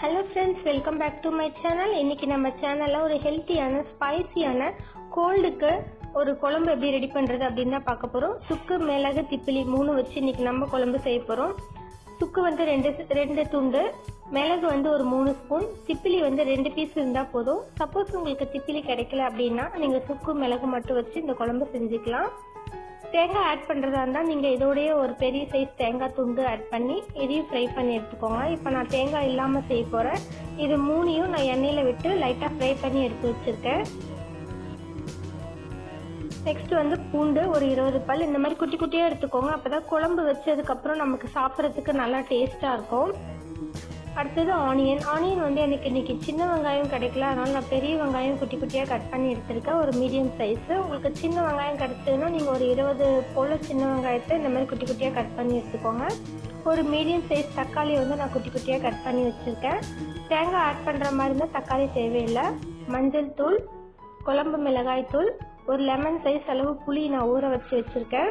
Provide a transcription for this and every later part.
Hello friends, welcome back to my channel. இன்றைக்கி நம்ம சேனலில் ஒரு ஹெல்த்தியான ஸ்பைசியான கோல்டுக்கு ஒரு குழம்பு எப்படி ரெடி பண்ணுறது அப்படின்னு தான் பார்க்க போகிறோம். சுக்கு, மிளகு, திப்பிலி 3 வச்சு இன்றைக்கி நம்ம குழம்பு செய்ய போகிறோம். சுக்கு வந்து ரெண்டு துண்டு, மிளகு வந்து ஒரு 3 ஸ்பூன், திப்பிலி வந்து 2 பீஸ் இருந்தால் போதும். சப்போஸ் உங்களுக்கு திப்பிலி கிடைக்கல அப்படின்னா நீங்கள் சுக்கு மிளகு மட்டும் வச்சு இந்த குழம்பு செஞ்சுக்கலாம். தேங்காய் ஆட் பண்ணுறதா இருந்தால் நீங்கள் இதோடைய ஒரு பெரிய சைஸ் தேங்காய் துண்டு ஆட் பண்ணி இதையும் ஃப்ரை பண்ணி எடுத்துக்கோங்க. இப்போ நான் தேங்காய் இல்லாமல் செய்ய போகிறேன். இது 3யும் நான் எண்ணெயில் விட்டு லைட்டாக ஃப்ரை பண்ணி எடுத்து வச்சுருக்கேன். நெக்ஸ்ட் வந்து பூண்டு ஒரு 20 பல் இந்த மாதிரி குட்டி குட்டியாக எடுத்துக்கோங்க. அப்போ தான் குழம்பு வச்சதுக்கப்புறம் நமக்கு சாப்பிட்றதுக்கு நல்லா டேஸ்ட்டாக இருக்கும். அடுத்தது ஆனியன் வந்து எனக்கு இன்றைக்கி சின்ன வெங்காயம் கிடைக்கல, அதனால் நான் பெரிய வெங்காயம் குட்டி குட்டியாக கட் பண்ணி எடுத்துருக்கேன். ஒரு மீடியம் சைஸு. உங்களுக்கு சின்ன வெங்காயம் கிடச்சதுன்னா நீங்கள் ஒரு 20 போல் சின்ன வெங்காயத்தை இந்த மாதிரி குட்டி குட்டியாக கட் பண்ணி எடுத்துக்கோங்க. ஒரு மீடியம் சைஸ் தக்காளி வந்து நான் குட்டி குட்டியாக கட் பண்ணி வச்சுருக்கேன். தேங்காய் ஆட் பண்ணுற மாதிரி இருந்தால் தக்காளி தேவையில்லை. மஞ்சள் தூள், குழம்பு மிளகாய் தூள், ஒரு லெமன் சைஸ் அளவு புளி நான் ஊற வச்சு வச்சுருக்கேன்.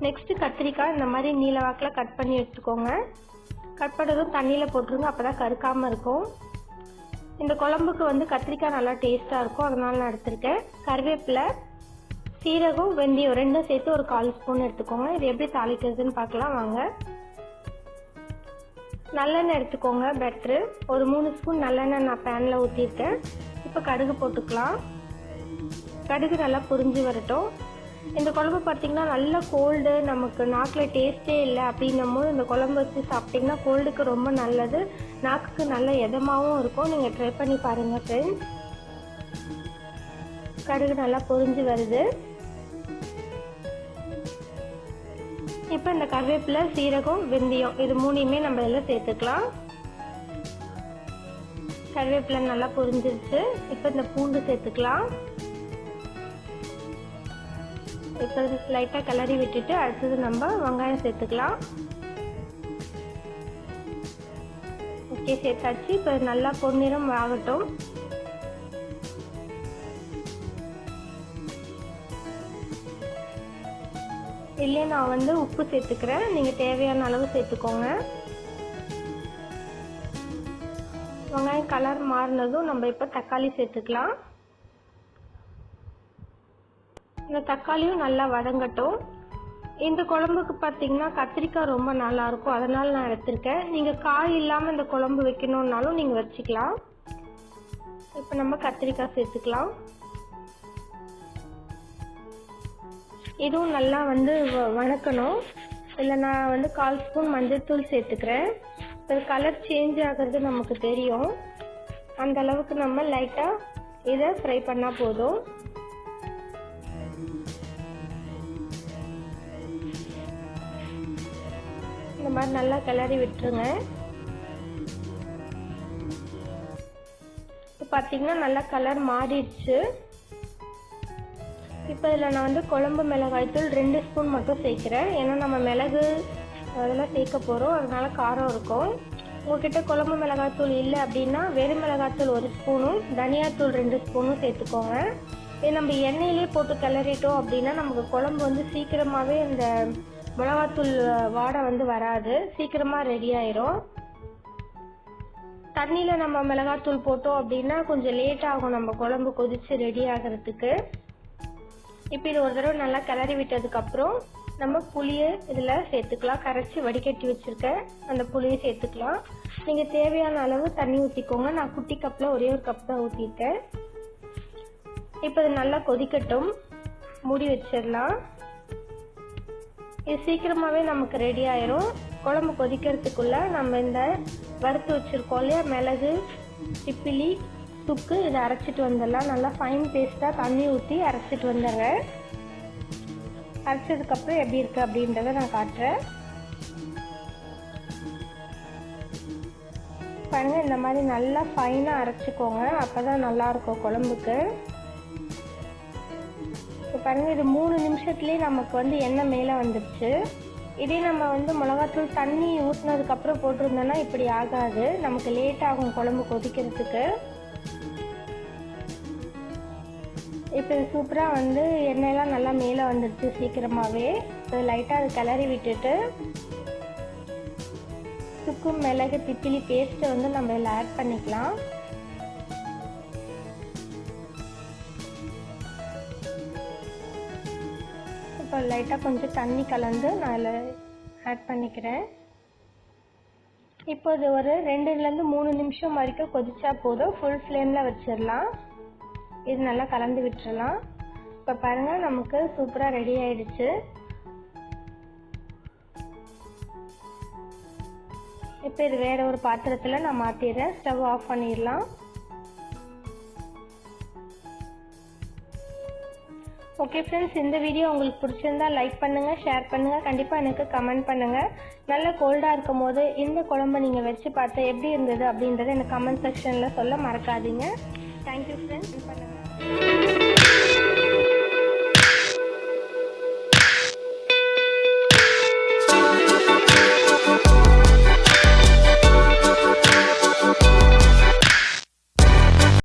நெக்ஸ்ட்டு கத்திரிக்காய் இந்த மாதிரி நீல வாக்கில் கட் பண்ணி எடுத்துக்கோங்க. கட் பண்ணதும் தண்ணியில் போட்டுருங்க, அப்போ தான் கருக்காமல் இருக்கும். இந்த குழம்புக்கு வந்து கத்திரிக்காய் நல்லா டேஸ்ட்டாக இருக்கும், அதனால நான் எடுத்திருக்கேன். கருவேப்பிலை, சீரகம், வெந்தயம் ரெண்டும் சேர்த்து ஒரு 1/4 ஸ்பூன் எடுத்துக்கோங்க. இது எப்படி தாளிக்கிறதுன்னு பார்க்கலாம் வாங்க. நல்லெண்ணெய் எடுத்துக்கோங்க, பெட்ரு. ஒரு 3 ஸ்பூன் நல்லெண்ணெய் நான் பேனில் ஊற்றிருக்கேன். இப்போ கடுகு போட்டுக்கலாம். கடுகு நல்லா பொரிஞ்சு வரட்டும். இந்த குழம்பு பார்த்திங்கன்னா நல்ல கோல்டு, நமக்கு நாக்கில் டேஸ்ட்டே இல்லை அப்படின்னும் போது இந்த குழம்பு வச்சு சாப்பிட்டிங்கன்னா கோல்டுக்கு ரொம்ப நல்லது, நாக்குக்கு நல்ல இதமாகவும் இருக்கும். நீங்கள் ட்ரை பண்ணி பாருங்கள் ஃப்ரெண்ட்ஸ். கடுகு நல்லா பொரிஞ்சு வருது. இப்போ இந்த கருவேப்பிலை, சீரகம், வெந்தயம் இது 3யுமே நம்ம எல்லாம் சேர்த்துக்கலாம். கருவேப்பிலை நல்லா பொரிஞ்சிருச்சு. இப்போ இந்த பூண்டு சேர்த்துக்கலாம். இப்போ லைட்டாக கிளறி விட்டுட்டு அடுத்தது நம்ம வெங்காயம் சேர்த்துக்கலாம். ஓகே, சேர்த்தாச்சு. இப்போ நல்லா பொன்னிறம் ஆகட்டும். இல்லையே நான் வந்து உப்பு சேர்த்துக்கிறேன், நீங்கள் தேவையான அளவு சேர்த்துக்கோங்க. வெங்காயம் கலர் மாறினதும் நம்ம இப்போ தக்காளி சேர்த்துக்கலாம். இந்த தக்காளியும் நல்லா வதங்கட்டும். இந்த குழம்புக்கு பார்த்தீங்கன்னா கத்திரிக்காய் ரொம்ப நல்லாயிருக்கும், அதனால் நான் எடுத்திருக்கேன். நீங்கள் காய் இல்லாமல் இந்த குழம்பு வைக்கணுன்னாலும் நீங்கள் வச்சுக்கலாம். இப்போ நம்ம கத்திரிக்காய் சேர்த்துக்கலாம். இதுவும் நல்லா வந்து வதக்கணும். இல்லை நான் வந்து 1/4 ஸ்பூன் மஞ்சள் தூள் சேர்த்துக்கிறேன். இது கலர் சேஞ்ச் ஆகிறது நமக்கு தெரியும். அந்த அளவுக்கு நம்ம லைட்டாக இதை ஃப்ரை பண்ணால் போதும். இந்த மாதிரி நல்லா கிளறி விட்டுருங்க. இப்போ பார்த்தீங்கன்னா நல்லா கலர் மாறிடுச்சு. இப்போ இதில் நான் வந்து குழம்பு மிளகாய்த்தூள் 2 ஸ்பூன் மட்டும் சேர்க்குறேன். ஏன்னா நம்ம மிளகு அதெல்லாம் சேர்க்க போகிறோம், அதனால காரம் இருக்கும். உங்கள்கிட்ட குழம்பு மிளகாய்த்தூள் இல்லை அப்படின்னா வெறும் மிளகாய்த்தூள் 1 ஸ்பூனும் தனியாத்தூள் 2 ஸ்பூனும் சேர்த்துக்கோங்க. இது நம்ம எண்ணெயிலே போட்டு கிளறிட்டோம் அப்படின்னா நமக்கு குழம்பு வந்து சீக்கிரமாகவே இந்த மிளகாத்தூள் வாடை வந்து வராது, சீக்கிரமாக ரெடி ஆயிரும். தண்ணியில் நம்ம மிளகாத்தூள் போட்டோம் அப்படின்னா கொஞ்சம் லேட் ஆகும் நம்ம குழம்பு கொதித்து ரெடி ஆகிறதுக்கு. இப்போ இது ஒரு தடவை நல்லா கிளறி விட்டதுக்கப்புறம் நம்ம புளியை இதில் சேர்த்துக்கலாம். கரைச்சி வடிகட்டி வச்சுருக்கேன் அந்த புளியை சேர்த்துக்கலாம். நீங்கள் தேவையான அளவு தண்ணி ஊற்றிக்கோங்க. நான் குட்டி கப்பில் ஒரே ஒரு கப் தான் ஊற்றிருக்கேன். இப்போ இது நல்லா கொதிக்கட்டும், மூடி வச்சிடலாம். இது சீக்கிரமாகவே நமக்கு ரெடி ஆயிரும். குழம்பு கொதிக்கிறதுக்குள்ளே நம்ம இந்த வறுத்து வச்சுருக்கோம் இல்லையா மிளகு, திப்பிலி, சுக்கு இதை அரைச்சிட்டு வந்துடலாம். நல்லா ஃபைன் பேஸ்ட்டாக தண்ணி ஊற்றி அரைச்சிட்டு வந்துடுறேன். அரைச்சதுக்கப்புறம் எப்படி இருக்குது அப்படின்றத நான் காட்டுறேன். பாருங்கள், இந்த மாதிரி நல்லா ஃபைனாக அரைச்சிக்கோங்க, அப்போ தான் நல்லாயிருக்கும் குழம்புக்கு. இப்போ பாருங்கள், இது 3 நிமிஷத்துலேயே நமக்கு வந்து எண்ணெய் மேலே வந்துடுச்சு. இதே நம்ம வந்து மிளகாத்தூள் தண்ணி ஊற்றினதுக்கப்புறம் போட்டிருந்தோன்னா இப்படி ஆகாது, நமக்கு லேட் ஆகும் குழம்பு கொதிக்கிறதுக்கு. இப்போ இது சூப்பராக வந்து எண்ணெயெல்லாம் நல்லா மேலே வந்துடுச்சு சீக்கிரமாகவே. லைட்டாக அது கிளறி விட்டுட்டு சுக்கு மிளகு திப்பிலி பேஸ்ட்டை வந்து நம்ம இதில் ஆட் பண்ணிக்கலாம். இப்போ லைட்டாக கொஞ்சம் தண்ணி கலந்து நான் அதில் ஆட் பண்ணிக்கிறேன். இப்போ இது ஒரு 2லேருந்து 3 நிமிஷம் வரைக்கும் கொதிச்சா போதும். ஃபுல் ஃப்ளேமில் வச்சிடலாம். இது நல்லா கலந்து விட்டுறலாம். இப்போ பாருங்கள், நமக்கு சூப்பராக ரெடி ஆயிடுச்சு. இப்போ இது வேற ஒரு பாத்திரத்தில் நான் மாற்றிடுறேன். ஸ்டவ் ஆஃப் பண்ணிடலாம். ஓகே ஃப்ரெண்ட்ஸ், இந்த வீடியோ உங்களுக்கு பிடிச்சிருந்தா லைக் பண்ணுங்கள், ஷேர் பண்ணுங்கள், கண்டிப்பாக எனக்கு கமெண்ட் பண்ணுங்கள். நல்ல கோல்டாக இருக்கும் போது இந்த குழம்பு நீங்கள் வச்சு பார்த்து எப்படி இருந்தது அப்படின்றத எனக்கு கமெண்ட் செக்ஷனில் சொல்ல மறக்காதீங்க. Thank you friends. பண்ணுங்கள்.